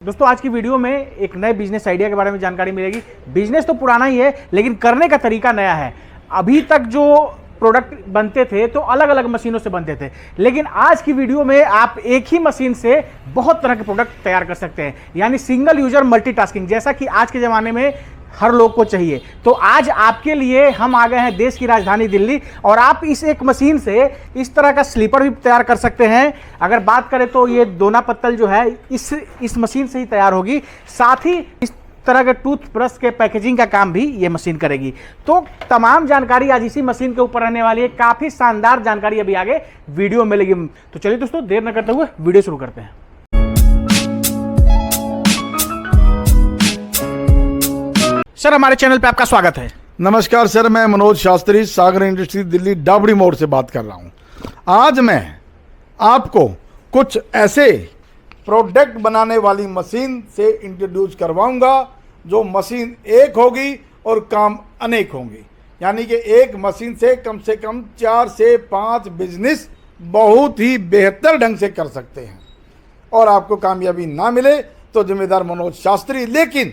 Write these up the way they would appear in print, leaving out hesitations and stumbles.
दोस्तों आज की वीडियो में एक नए बिजनेस आइडिया के बारे में जानकारी मिलेगी। बिजनेस तो पुराना ही है लेकिन करने का तरीका नया है। अभी तक जो प्रोडक्ट बनते थे तो अलग अलग मशीनों से बनते थे, लेकिन आज की वीडियो में आप एक ही मशीन से बहुत तरह के प्रोडक्ट तैयार कर सकते हैं, यानी सिंगल यूजर मल्टीटास्किंग, जैसा कि आज के ज़माने में हर लोग को चाहिए। तो आज आपके लिए हम आ गए हैं देश की राजधानी दिल्ली, और आप इस एक मशीन से इस तरह का स्लीपर भी तैयार कर सकते हैं। अगर बात करें तो ये दोना पत्तल जो है इस मशीन से ही तैयार होगी। साथ ही इस तरह के टूथब्रश के पैकेजिंग का काम भी ये मशीन करेगी। तो तमाम जानकारी आज इसी मशीन के ऊपर रहने वाली है। काफ़ी शानदार जानकारी अभी आगे वीडियो में मिलेगी। तो चलिए दोस्तों देर न करते हुए वीडियो शुरू करते हैं। सर हमारे चैनल पे आपका स्वागत है। नमस्कार सर, मैं मनोज शास्त्री सागर इंडस्ट्री दिल्ली डाबड़ी मोड़ से बात कर रहा हूं। आज मैं आपको कुछ ऐसे प्रोडक्ट बनाने वाली मशीन से इंट्रोड्यूस करवाऊंगा जो मशीन एक होगी और काम अनेक होंगे, यानी कि एक मशीन से कम 4 से 5 बिजनेस बहुत ही बेहतर ढंग से कर सकते हैं। और आपको कामयाबी ना मिले तो जिम्मेदार मनोज शास्त्री, लेकिन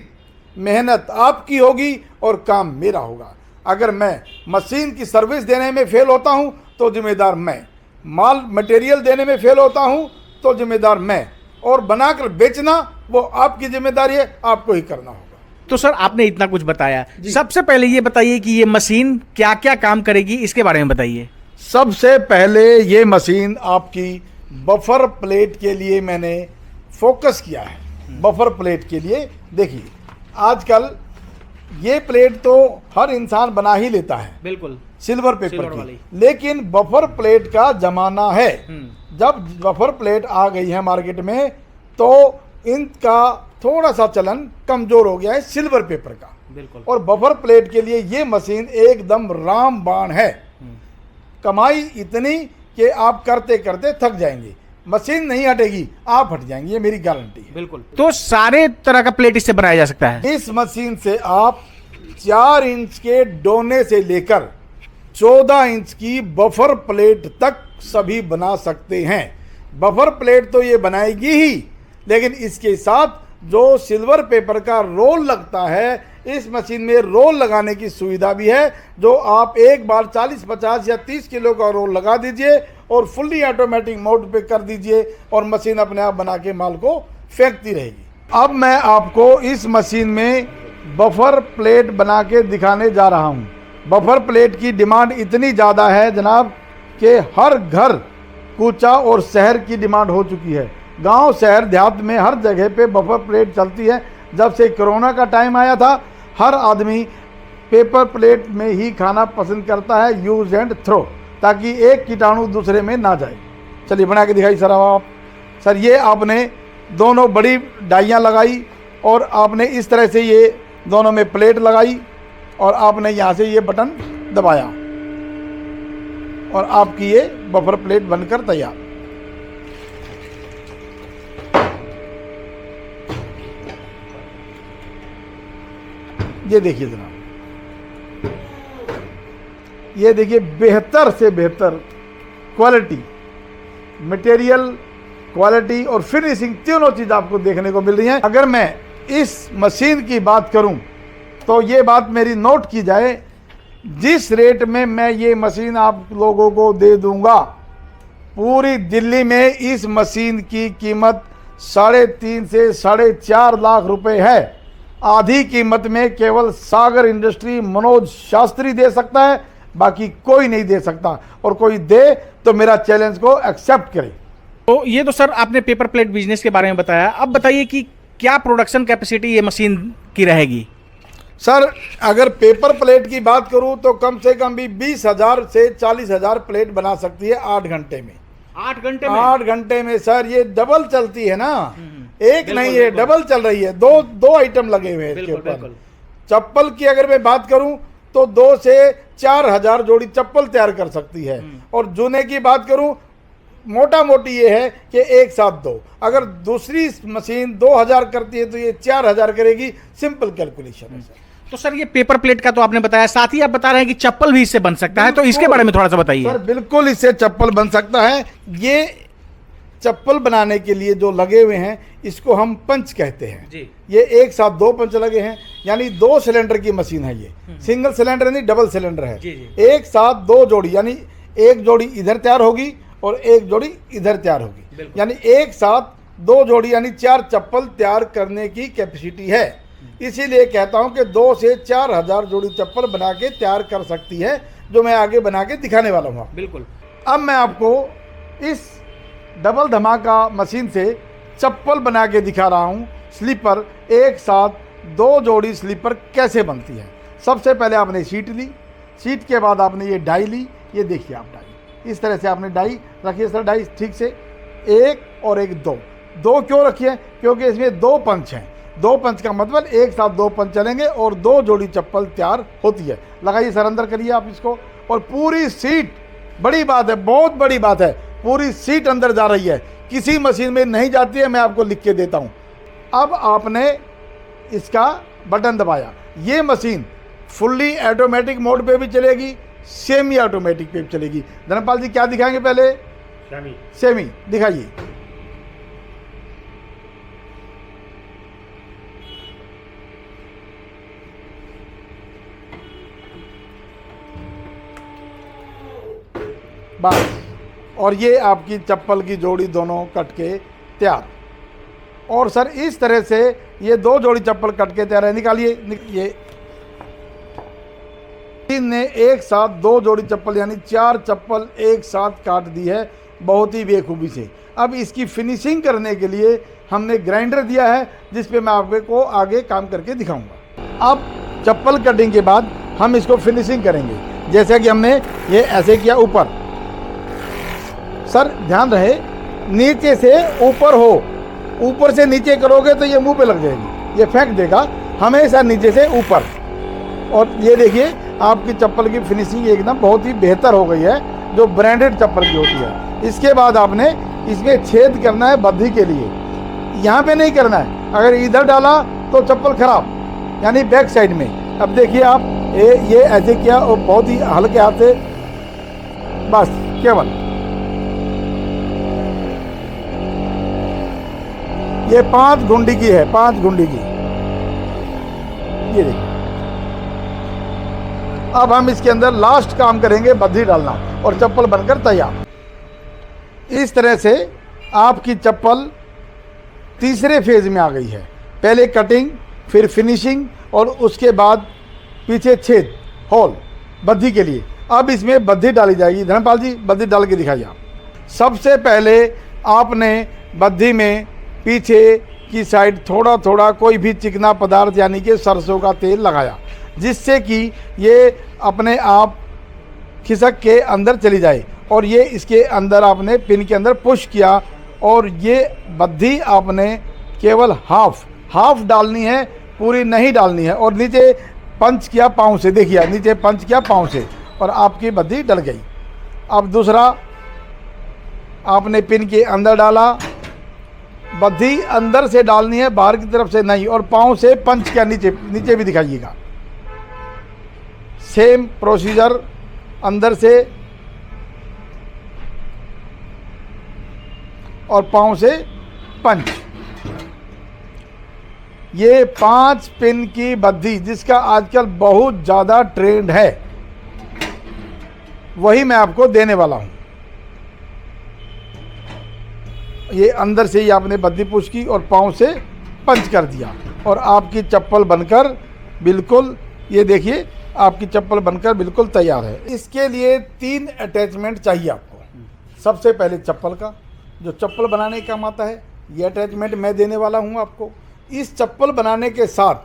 मेहनत आपकी होगी और काम मेरा होगा। अगर मैं मशीन की सर्विस देने में फेल होता हूं तो जिम्मेदार मैं, माल मटेरियल देने में फेल होता हूं तो जिम्मेदार मैं, और बनाकर बेचना वो आपकी जिम्मेदारी है, आपको ही करना होगा। तो सर आपने इतना कुछ बताया, सबसे पहले ये बताइए कि ये मशीन क्या क्या काम करेगी, इसके बारे में बताइए। सबसे पहले ये मशीन आपकी बफर प्लेट के लिए मैंने फोकस किया है। बफर प्लेट के लिए देखिए, आजकल ये प्लेट तो हर इंसान बना ही लेता है, बिल्कुल सिल्वर पेपर की, लेकिन बफर प्लेट का जमाना है। जब बफर प्लेट आ गई है मार्केट में तो इनका थोड़ा सा चलन कमजोर हो गया है सिल्वर पेपर का, बिल्कुल। और बफर प्लेट के लिए ये मशीन एकदम रामबाण है। कमाई इतनी कि आप करते करते थक जाएंगे, मशीन नहीं हटेगी, आप हट जाएंगे, ये मेरी गारंटी है, बिल्कुल। तो सारे तरह का प्लेट इससे बनाया जा सकता है। इस मशीन से आप 4 इंच के डोने से लेकर 14 इंच की बफर प्लेट तक सभी बना सकते हैं। बफर प्लेट तो ये बनाएगी ही, लेकिन इसके साथ जो सिल्वर पेपर का रोल लगता है, इस मशीन में रोल लगाने की सुविधा भी है, जो आप एक बार 40, 50 या 30 किलो का रोल लगा दीजिए और फुल्ली ऑटोमेटिक मोड पे कर दीजिए और मशीन अपने आप बना के माल को फेंकती रहेगी। अब मैं आपको इस मशीन में बफर प्लेट बना के दिखाने जा रहा हूँ। बफर प्लेट की डिमांड इतनी ज़्यादा है जनाब कि हर घर, कूचा और शहर की डिमांड हो चुकी है। गांव, शहर, देहात में हर जगह पे बफर प्लेट चलती है। जब से कोरोना का टाइम आया था, हर आदमी पेपर प्लेट में ही खाना पसंद करता है, यूज एंड थ्रो, ताकि एक कीटाणु दूसरे में ना जाए। चलिए बना के दिखाई सर आप। सर ये आपने दोनों बड़ी डाइयाँ लगाई और आपने इस तरह से ये दोनों में प्लेट लगाई और आपने यहाँ से ये बटन दबाया और आपकी ये बफर प्लेट बनकर तैयार। ये देखिए जनाब, ये देखिए बेहतर से बेहतर क्वालिटी, मटेरियल, क्वालिटी और फिनिशिंग, तीनों चीज़ आपको देखने को मिल रही है। अगर मैं इस मशीन की बात करूं तो ये बात मेरी नोट की जाए, जिस रेट में मैं ये मशीन आप लोगों को दे दूंगा, पूरी दिल्ली में इस मशीन की कीमत 3.5 से 4.5 लाख रुपए है। आधी कीमत में केवल सागर इंडस्ट्री मनोज शास्त्री दे सकता है, बाकी कोई नहीं दे सकता। और कोई दे तो मेरा चैलेंज को एक्सेप्ट करे। तो ये तो सर आपने पेपर प्लेट बिजनेस के बारे में बताया। अब बताइए कि क्या प्रोडक्शन कैपेसिटी ये मशीन की रहेगी। सर अगर पेपर प्लेट की बात करूं तो कम से कम भी 20,000 से 40,000 प्लेट बना सकती है 8 घंटे में। 8 घंटे में? 8 घंटे में सर, ये डबल चलती है ना, एक नहीं है, डबल चल रही है। दो आइटम लगे हुए हैं इसके ऊपर। चप्पल की अगर मैं बात करूं तो 2 से 4,000 जोड़ी चप्पल तैयार कर सकती है। और जूने की बात करूं, मोटा मोटी ये है कि एक साथ 2। अगर दूसरी मशीन 2,000 करती है तो ये 4,000 करेगी। सिंपल कैलकुलेशन है सर। तो सर ये पेपर प्लेट का तो आपने बताया, साथ ही आप बता रहे हैं कि चप्पल भी इससे बन सकता है, तो इसके बारे में थोड़ा सा बताइए। सर बिल्कुल इससे चप्पल बन सकता है। ये चप्पल बनाने के लिए जो लगे हुए हैं इसको हम पंच कहते हैं जी। ये एक साथ 2 पंच लगे हैं, यानी 2 सिलेंडर की मशीन है ये, सिंगल सिलेंडर नहीं डबल सिलेंडर है। जी। एक साथ 2 जोड़ी, यानी एक जोड़ी इधर तैयार होगी और एक जोड़ी इधर तैयार होगी, यानी एक साथ 2 जोड़ी यानी 4 चप्पल तैयार करने की कैपेसिटी है। इसीलिए कहता हूं कि 2 से 4 हजार जोड़ी चप्पल बना के तैयार कर सकती है, जो मैं आगे बना के दिखाने वाला हूँ। बिल्कुल। अब मैं आपको इस डबल धमाका मशीन से चप्पल बना के दिखा रहा हूँ। स्लीपर एक साथ 2 जोड़ी स्लीपर कैसे बनती है। सबसे पहले आपने शीट ली, शीट के बाद आपने ये डाई ली, ये देखिए आप डाई इस तरह से आपने डाई रखिए सर, डाई ठीक से 1 और 1 2 क्यों रखिए, क्योंकि इसमें 2 पंच हैं। 2 पंच का मतलब एक साथ 2 पंच चलेंगे और 2 जोड़ी चप्पल तैयार होती है। लगाइए सर, अंदर करिए आप इसको, और पूरी सीट, बड़ी बात है, बहुत बड़ी बात है, पूरी सीट अंदर जा रही है, किसी मशीन में नहीं जाती है, मैं आपको लिख के देता हूँ। अब आपने इसका बटन दबाया, ये मशीन फुल्ली ऑटोमेटिक मोड पे भी चलेगी, सेमी ऑटोमेटिक पे भी चलेगी। धर्मपाल जी क्या दिखाएंगे पहले? सेमी दिखाइए। बस, और ये आपकी चप्पल की जोड़ी दोनों कट के तैयार। और सर इस तरह से ये 2 जोड़ी चप्पल कट के तैयार है। निकालिए, ये ने एक साथ 2 जोड़ी चप्पल यानी 4 चप्पल एक साथ काट दी है, बहुत ही बेखूबी से। अब इसकी फिनिशिंग करने के लिए हमने ग्राइंडर दिया है, जिस पे मैं आपको आगे काम करके दिखाऊंगा। अब चप्पल कटिंग के बाद हम इसको फिनिशिंग करेंगे। जैसे कि हमने ये ऐसे किया ऊपर, सर ध्यान रहे नीचे से ऊपर हो, ऊपर से नीचे करोगे तो ये मुंह पे लग जाएगी, ये फेंक देगा, हमेशा नीचे से ऊपर। और ये देखिए आपकी चप्पल की फिनिशिंग एकदम बहुत ही बेहतर हो गई है, जो ब्रांडेड चप्पल की होती है। इसके बाद आपने इसमें छेद करना है बद्धी के लिए, यहाँ पे नहीं करना है, अगर इधर डाला तो चप्पल खराब, यानी बैक साइड में। अब देखिए आप ये ऐसे किया और बहुत ही हल्के हाथ से, बस केवल ये 5 घुंडी की है, 5 घुंडी की, ये देखिए। अब हम इसके अंदर लास्ट काम करेंगे बद्धी डालना, और चप्पल बनकर तैयार। इस तरह से आपकी चप्पल तीसरे फेज में आ गई है। पहले कटिंग, फिर फिनिशिंग, और उसके बाद पीछे छेद होल बद्धी के लिए। अब इसमें बद्धी डाली जाएगी। धर्मपाल जी बद्धी डाल के दिखाइए आप। सबसे पहले आपने बद्धी में पीछे की साइड थोड़ा थोड़ा कोई भी चिकना पदार्थ यानी कि सरसों का तेल लगाया, जिससे कि ये अपने आप खिसक के अंदर चली जाए। और ये इसके अंदर आपने पिन के अंदर पुश किया, और ये बद्धी आपने केवल हाफ डालनी है, पूरी नहीं डालनी है। और नीचे पंच किया पाँव से, देखिए नीचे पंच किया पाँव से, और आपकी बद्धी डल गई। अब दूसरा आपने पिन के अंदर डाला, बद्धी अंदर से डालनी है, बाहर की तरफ से नहीं, और पाँव से पंच किया नीचे भी दिखाइएगा। सेम प्रोसीजर अंदर से और पाँव से पंच। ये 5 पिन की बद्धी, जिसका आजकल बहुत ज़्यादा ट्रेंड है, वही मैं आपको देने वाला हूँ। ये अंदर से ही आपने बद्धी पुश की और पाँव से पंच कर दिया, और आपकी चप्पल बनकर बिल्कुल, ये देखिए आपकी चप्पल बनकर बिल्कुल तैयार है। इसके लिए 3 अटैचमेंट चाहिए आपको। सबसे पहले चप्पल का, जो चप्पल बनाने का काम आता है, ये अटैचमेंट मैं देने वाला हूँ आपको। इस चप्पल बनाने के साथ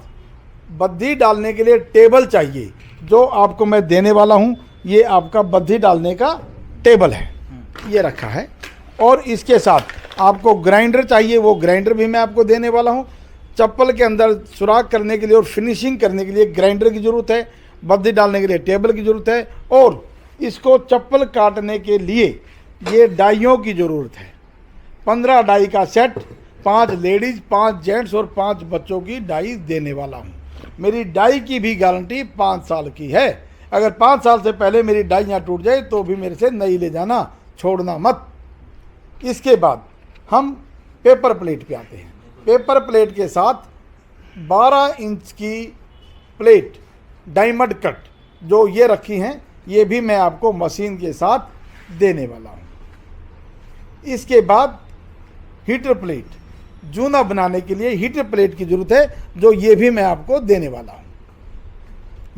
बद्धी डालने के लिए टेबल चाहिए, जो आपको मैं देने वाला हूँ। ये आपका बद्धी डालने का टेबल है, ये रखा है। और इसके साथ आपको ग्राइंडर चाहिए, वो ग्राइंडर भी मैं आपको देने वाला हूँ। चप्पल के अंदर सुराख करने के लिए और फिनिशिंग करने के लिए ग्राइंडर की ज़रूरत है, बद्धी डालने के लिए टेबल की ज़रूरत है, और इसको चप्पल काटने के लिए ये डाइयों की ज़रूरत है। 15 डाई का सेट, 5 लेडीज़, 5 जेंट्स और 5 बच्चों की डाई देने वाला हूँ। मेरी डाई की भी गारंटी 5 साल की है। अगर 5 साल से पहले मेरी डाई यहाँ टूट जाए तो भी मेरे से नई ले जाना, छोड़ना मत। इसके बाद हम पेपर प्लेट पे आते हैं। पेपर प्लेट के साथ 12 इंच की प्लेट डायमंड कट जो ये रखी हैं, ये भी मैं आपको मशीन के साथ देने वाला हूँ। इसके बाद हीटर प्लेट, जूना बनाने के लिए हीटर प्लेट की ज़रूरत है, जो ये भी मैं आपको देने वाला हूँ।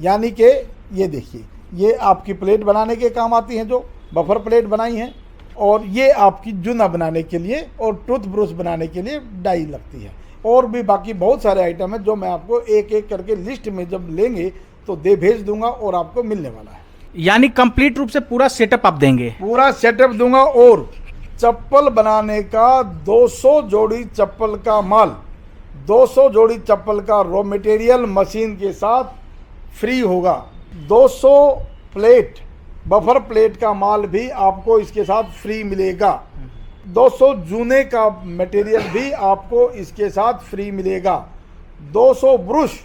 यानी कि ये देखिए, ये आपकी प्लेट बनाने के काम आती हैं, जो बफर प्लेट बनाई हैं, और ये आपकी जूना बनाने के लिए और टूथ ब्रश बनाने के लिए डाई लगती है। और भी बाकी बहुत सारे आइटम हैं जो मैं आपको एक एक करके लिस्ट में जब लेंगे तो भेज दूंगा और आपको मिलने वाला है। यानी कंप्लीट रूप से पूरा सेटअप आप देंगे? पूरा सेटअप दूंगा। और चप्पल बनाने का 200 जोड़ी चप्पल का माल, 200 जोड़ी चप्पल का रॉ मटेरियल मशीन के साथ फ्री होगा। 200 प्लेट बफर प्लेट का माल भी आपको इसके साथ फ्री मिलेगा। 200 जूने का मटेरियल भी आपको इसके साथ फ्री मिलेगा। 200 ब्रश,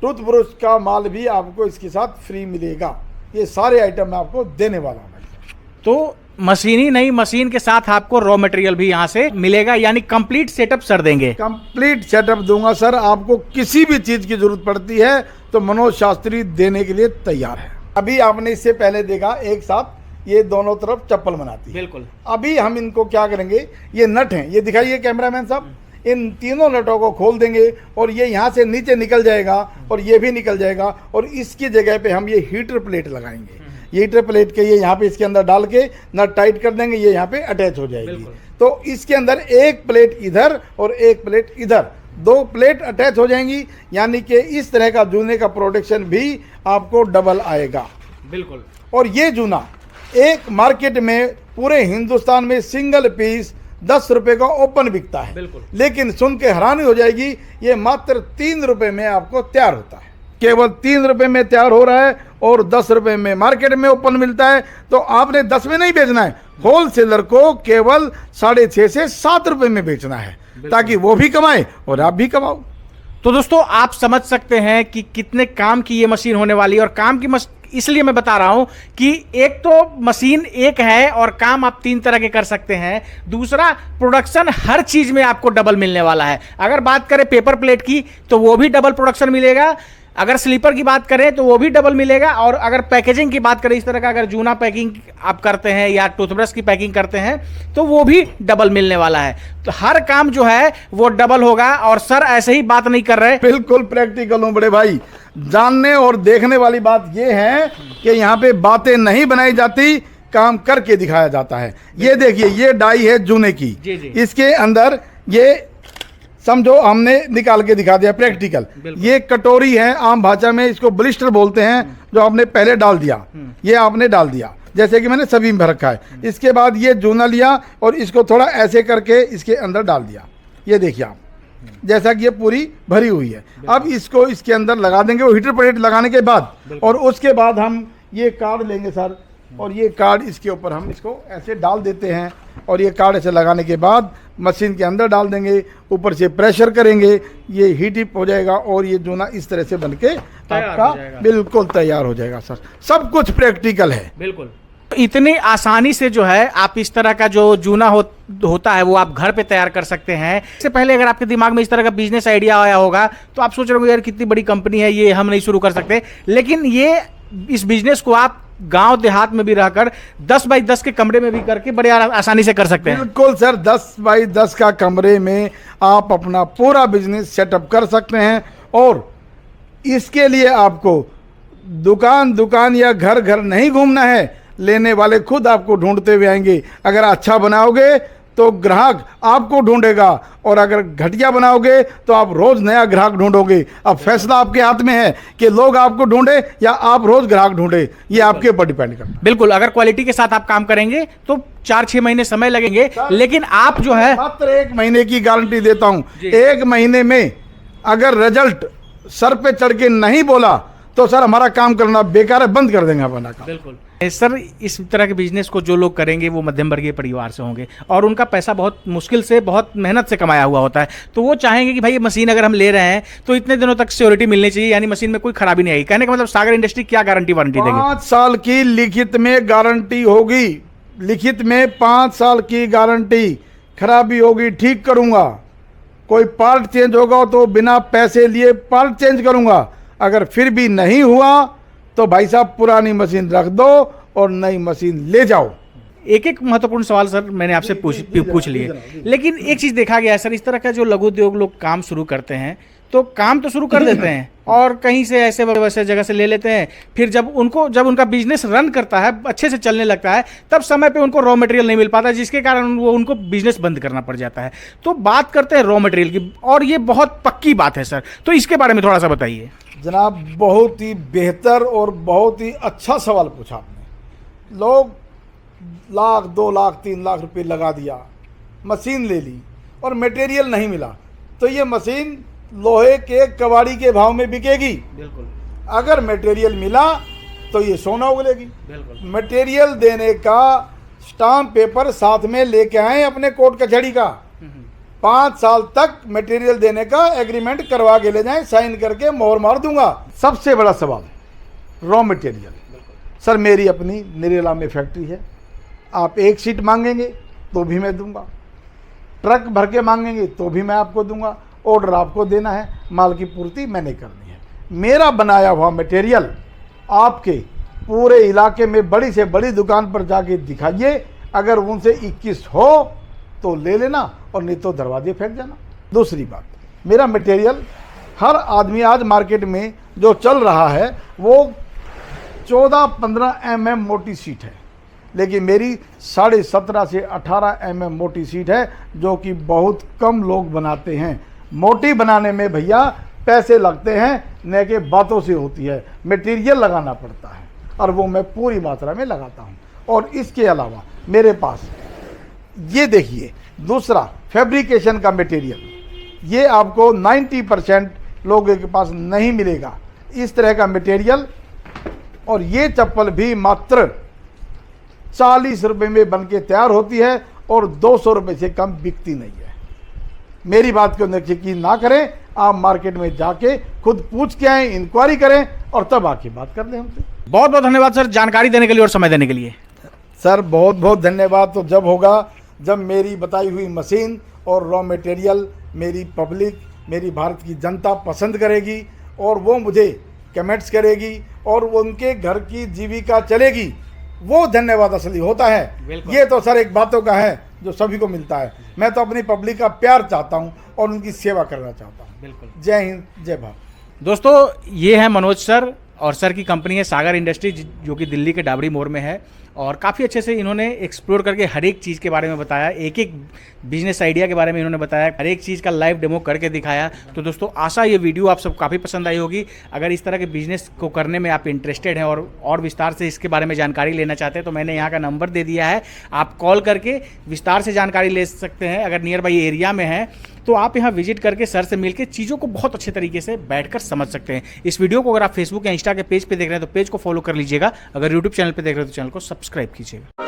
टूथ ब्रश का माल भी आपको इसके साथ फ्री मिलेगा। ये सारे आइटम मैं आपको देने वाला हूँ। तो मशीन ही नहीं, मशीन के साथ आपको रॉ मटेरियल भी यहाँ से मिलेगा, यानी कंप्लीट सेटअप सर देंगे? कंप्लीट सेटअप दूंगा सर। आपको किसी भी चीज की जरूरत पड़ती है तो मनोज शास्त्री देने के लिए तैयार है। अभी आपने इससे पहले देखा एक साथ ये दोनों तरफ चप्पल बनाती है। बिल्कुल। अभी हम इनको क्या करेंगे, ये नट हैं, ये दिखाइए कैमरामैन साहब, इन तीनों नटों को खोल देंगे और ये यहाँ से नीचे निकल जाएगा और ये भी निकल जाएगा, और इसकी जगह पे हम ये हीटर प्लेट लगाएंगे। ये हीटर प्लेट के ये यहाँ पे इसके अंदर डाल के नट टाइट कर देंगे, ये यहाँ पे अटैच हो जाएगी। तो इसके अंदर एक प्लेट इधर और एक प्लेट इधर, 2 प्लेट अटैच हो जाएंगी। यानी कि इस तरह का जूने का प्रोडक्शन भी आपको डबल आएगा। बिल्कुल। और ये जूना एक मार्केट में पूरे हिंदुस्तान में सिंगल पीस 10 रुपए का ओपन बिकता है। बिल्कुल। लेकिन सुन के हैरानी हो जाएगी, ये मात्र 3 रुपए में आपको तैयार होता है। केवल 3 रुपए में तैयार हो रहा है और 10 रुपए में मार्केट में ओपन मिलता है। तो आपने 10 में नहीं बेचना है, होलसेलर को केवल 6.5 से 7 रुपए में बेचना है, ताकि वो भी कमाए और आप भी कमाओ। तो दोस्तों आप समझ सकते हैं कि कितने काम की ये मशीन होने वाली है। और काम की इसलिए मैं बता रहा हूं कि एक तो मशीन एक है और काम आप 3 तरह के कर सकते हैं। दूसरा, प्रोडक्शन हर चीज में आपको डबल मिलने वाला है। अगर बात करें पेपर प्लेट की तो वो भी डबल प्रोडक्शन मिलेगा, अगर स्लीपर की बात करें तो वो भी डबल मिलेगा, और अगर पैकेजिंग की बात करें, इस तरह का अगर जूना पैकिंग आप करते हैं या टूथब्रश की पैकिंग करते हैं तो वो भी डबल मिलने वाला है। तो हर काम जो है वो डबल होगा। और सर ऐसे ही बात नहीं कर रहे, बिल्कुल प्रैक्टिकल हूं बड़े भाई। जानने और देखने वाली बात ये है कि यहाँ पे बातें नहीं बनाई जाती, काम करके दिखाया जाता है। ये देखिए, ये डाई है जूने की। जी जी। इसके अंदर ये समझो हमने निकाल के दिखा दिया प्रैक्टिकल। ये कटोरी है, आम भाषा में इसको ब्लिस्टर बोलते हैं, जो आपने पहले डाल दिया, ये आपने डाल दिया, जैसे कि मैंने सभी में रखा है। इसके बाद ये जूना लिया और इसको थोड़ा ऐसे करके इसके अंदर डाल दिया। ये देखिए आप, जैसा कि ये पूरी भरी हुई है। अब इसको इसके अंदर लगा देंगे, वो हीटर प्लेट लगाने के बाद। और उसके बाद हम ये कार्ड लेंगे सर, और ये कार्ड इसके ऊपर हम इसको ऐसे डाल देते हैं, और ये कार्ड ऐसे लगाने के बाद मशीन के अंदर डाल देंगे, ऊपर से प्रेशर करेंगे, ये हीट हो जाएगा और ये जूना इस तरह से बनके आपका बिल्कुल तैयार हो जाएगा सर। सब कुछ प्रैक्टिकल है। बिल्कुल। इतनी आसानी से जो है आप इस तरह का जो जूना होता है वो आप घर पे तैयार कर सकते हैं। इससे पहले अगर आपके दिमाग में इस तरह का बिजनेस आइडिया आया होगा तो आप सोच रहे होंगे यार कितनी बड़ी कंपनी है ये, हम नहीं शुरू कर सकते। लेकिन ये इस बिजनेस को आप गांव देहात में भी रहकर 10 बाई 10 के कमरे में भी करके बड़े आसानी से कर सकते हैं। बिल्कुल सर, 10 बाई 10 का कमरे में आप अपना पूरा बिजनेस सेटअप कर सकते हैं। और इसके लिए आपको दुकान या घर घर नहीं घूमना है, लेने वाले खुद आपको ढूंढते हुए आएंगे। अगर अच्छा बनाओगे तो ग्राहक आपको ढूंढेगा, और अगर घटिया बनाओगे तो आप रोज नया ग्राहक ढूंढोगे। अब फैसला आपके हाथ में है कि लोग आपको ढूंढे या आप रोज ग्राहक ढूंढे, ये आपके ऊपर डिपेंड करता है। बिल्कुल, अगर क्वालिटी के साथ आप काम करेंगे तो 4-6 महीने समय लगेंगे, लेकिन आप जो है मात्र 1 महीने की गारंटी देता हूं। 1 महीने में अगर रिजल्ट सर पे चढ़ के नहीं बोला तो सर हमारा काम करना बेकार है, बंद कर देंगे अपना काम। बिल्कुल सर, इस तरह के बिजनेस को जो लोग करेंगे वो मध्यम वर्गीय परिवार से होंगे और उनका पैसा बहुत मुश्किल से, बहुत मेहनत से कमाया हुआ होता है। तो वो चाहेंगे कि भाई ये मशीन अगर हम ले रहे हैं तो इतने दिनों तक सिक्योरिटी मिलनी चाहिए, यानी मशीन में कोई खराबी नहीं आएगी। कहने का मतलब सागर इंडस्ट्री क्या गारंटी वारंटी देंगे? 5 साल की लिखित में गारंटी होगी, लिखित में 5 साल की गारंटी। खराबी होगी ठीक करूँगा, कोई पार्ट चेंज होगा तो बिना पैसे लिए पार्ट चेंज करूँगा। अगर फिर भी नहीं हुआ तो भाई साहब पुरानी मशीन रख दो और नई मशीन ले जाओ। एक एक महत्वपूर्ण सवाल सर मैंने आपसे पूछ लिए, लेकिन एक चीज़ देखा गया है सर, इस तरह का जो लघु उद्योग लोग काम शुरू करते हैं तो काम तो शुरू कर देते हैं और कहीं से ऐसे वैसे जगह से ले लेते हैं, फिर जब उनका बिजनेस रन करता है, अच्छे से चलने लगता है, तब समय पे उनको रॉ मटेरियल नहीं मिल पाता, जिसके कारण वो उनको बिजनेस बंद करना पड़ जाता है। तो बात करते हैं रॉ मटेरियल की, और ये बहुत पक्की बात है सर, तो इसके बारे में थोड़ा सा बताइए। जनाब बहुत ही बेहतर और बहुत ही अच्छा सवाल पूछा आपने। लोग लाख 2 लाख 3 लाख रुपए लगा दिया, मशीन ले ली और मटेरियल नहीं मिला, तो ये मशीन लोहे के कबाड़ी के भाव में बिकेगी। बिल्कुल। अगर मटेरियल मिला तो ये सोना उगलेगी। बिल्कुल। मटेरियल देने का स्टाम्प पेपर साथ में लेके आए अपने कोर्ट कचहरी का, 5 साल तक मटेरियल देने का एग्रीमेंट करवा के ले जाएं, साइन करके मोहर मार दूंगा। सबसे बड़ा सवाल रॉ मटेरियल। सर मेरी अपनी निरेला में फैक्ट्री है, आप 1 शीट मांगेंगे तो भी मैं दूंगा, ट्रक भर के मांगेंगे तो भी मैं आपको दूंगा। ऑर्डर आपको देना है, माल की पूर्ति मैंने करनी है। मेरा बनाया हुआ मटेरियल आपके पूरे इलाके में बड़ी से बड़ी दुकान पर जाके दिखाइए, अगर उनसे 21 हो तो ले लेना और नहीं तो दरवाजे फेंक देना। दूसरी बात, मेरा मटेरियल हर आदमी आज मार्केट में जो चल रहा है वो 14-15 mm मोटी शीट है, लेकिन मेरी 17.5 से 18 mm मोटी शीट है, जो कि बहुत कम लोग बनाते हैं। मोटी बनाने में भैया पैसे लगते हैं, न कि बातों से होती है, मटेरियल लगाना पड़ता है और वो मैं पूरी मात्रा में लगाता हूँ। और इसके अलावा मेरे पास ये देखिए दूसरा फैब्रिकेशन का मटेरियल, ये आपको 90% लोगों के पास नहीं मिलेगा इस तरह का मटेरियल। और ये चप्पल भी मात्र 40 रुपये में बन के तैयार होती है और 200 रुपये से कम बिकती नहीं है। मेरी बात को यकीन ना करें, आप मार्केट में जाके खुद पूछ के आए, इंक्वायरी करें और तब आके बात कर लें हमसे। बहुत बहुत धन्यवाद सर जानकारी देने के लिए और समय देने के लिए। सर बहुत बहुत धन्यवाद। तो जब होगा जब मेरी बताई हुई मशीन और रॉ मटेरियल मेरी पब्लिक, मेरी भारत की जनता पसंद करेगी और वो मुझे कमेंट्स करेगी और वो उनके घर की जीविका चलेगी, वो धन्यवाद असली होता है। ये तो सर एक बातों का है जो सभी को मिलता है। मैं तो अपनी पब्लिक का प्यार चाहता हूँ और उनकी सेवा करना चाहता हूँ। बिल्कुल। जय हिंद, जय भारत। दोस्तों ये है मनोज सर और सर की कंपनी है सागर इंडस्ट्रीज, जो कि दिल्ली के डाबरी मोड़ में है, और काफ़ी अच्छे से इन्होंने एक्सप्लोर करके हर एक चीज़ के बारे में बताया, एक एक बिजनेस आइडिया के बारे में इन्होंने बताया, हर एक चीज़ का लाइव डेमो करके दिखाया। तो दोस्तों आशा ये वीडियो आप सब काफ़ी पसंद आई होगी। अगर इस तरह के बिजनेस को करने में आप इंटरेस्टेड हैं और विस्तार से इसके बारे में जानकारी लेना चाहते हैं तो मैंने यहाँ का नंबर दे दिया है, आप कॉल करके विस्तार से जानकारी ले सकते हैं। अगर नियर बाई एरिया में है तो आप यहाँ विजिट करके सर से मिलकर चीज़ों को बहुत अच्छे तरीके से बैठकर समझ सकते हैं। इस वीडियो को अगर आप फेसबुक या इंस्टा के पेज पे देख रहे हैं तो पेज को फॉलो कर लीजिएगा, अगर यूट्यूब चैनल पे देख रहे हैं तो चैनल को सब्सक्राइब कीजिएगा।